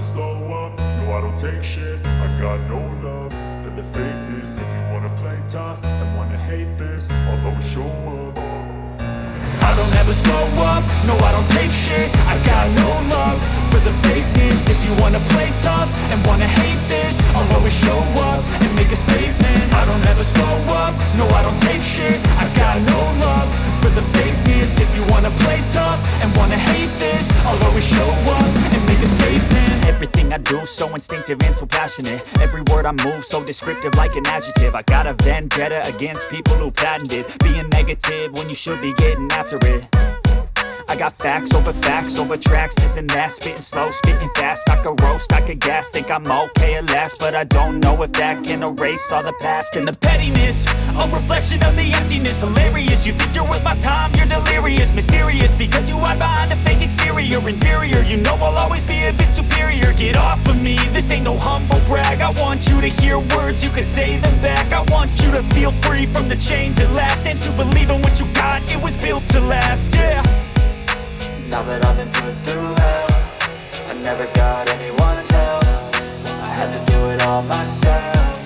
slow up, no I don't take shit. I got no love for the fakeness. If you wanna play tough and wanna hate this, I'll always show up. I don't ever slow up, no I don't take shit. I got no love for the fakeness. If you wanna play tough and wanna hate this, I'll always show up and make a statement. I don't ever slow up, no I don't take shit. I got no love for the fakeness. If you wanna play tough and wanna hate this, I'll always show up and make a statement. Everything I do so instinctive and so passionate. Every word I move so descriptive like an adjective. I got a vendetta against people who patented being negative when you should be getting after it. I got facts over tracks, this and that. Spitting slow, spitting fast. I could roast, I could gas. Think I'm okay at last, but I don't know if that can erase all the past. And the pettiness, a reflection of the emptiness. Hilarious, you think you're worth my time, you're delirious. Mysterious, because you hide behind a fake exterior. Inferior, you know I'll always be a bit superior. Get off of me, this ain't no humble brag. I want you to hear words, you can say them back. I want you to feel free from the chains at last, and to believe in what you got, it was built to last, yeah. Now that I've been put through hell, I never got anyone's help. I had to do it all myself.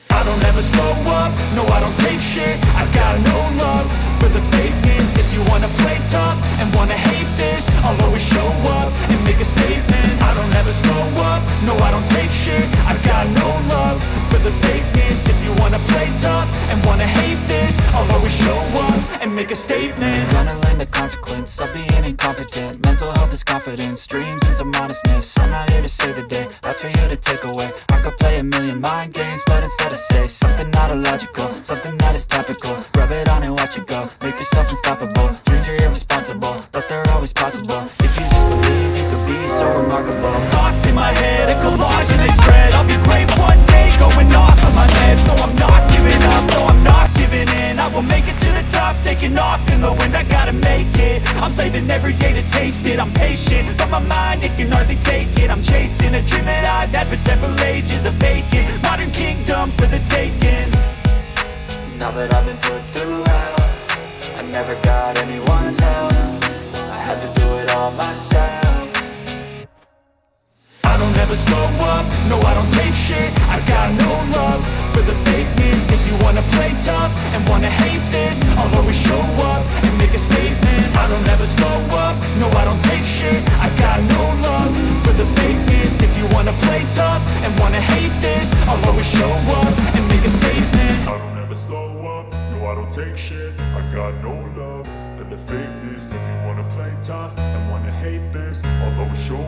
I don't ever slow up, no I don't take shit. I got no love for the fakeness. If you wanna play tough and wanna hate this, I'll always show up and make a statement. I don't ever slow up, no I don't take shit. I got no love for the fakeness. If you wanna play tough and wanna hate this, I'll always show up and make a statement. Gonna learn the consequence of being incompetent. Mental health is confidence, dreams and some modestness. I'm not here to save the day, that's for you to take away. I could play a million mind games, but instead I say something not illogical, something that is topical. Rub it on and watch it go, make yourself unstoppable. Dreams are irresponsible, but they're always possible. If you just believe, you could be so remarkable. Thoughts in my head, a collage and they spread. I'll be great one day, going off of my meds. No, I'm not giving up, no, I'm not giving in. I will make it to the top, taking off in the wind. I gotta make it, I'm saving every day to taste it. I'm patient, but my mind, it can hardly take it. I'm chasing a dream that I've had for several ages. A vacant, modern kingdom for the taking. Now that I've been put through hell, I never got anyone's help. I had to do it all myself. I don't ever slow up, no I don't take shit. I got no love for the fakeness. If you wanna play tough and wanna hate this, I'll always show up and make a statement. I don't ever slow up, no I don't take shit. I got no love for the fakeness. If you wanna play tough and wanna hate this, I'll always show up and make a statement. I don't ever slow up, no I don't take shit. I got no love for the fakeness. If you wanna play tough and wanna hate this, I'll always show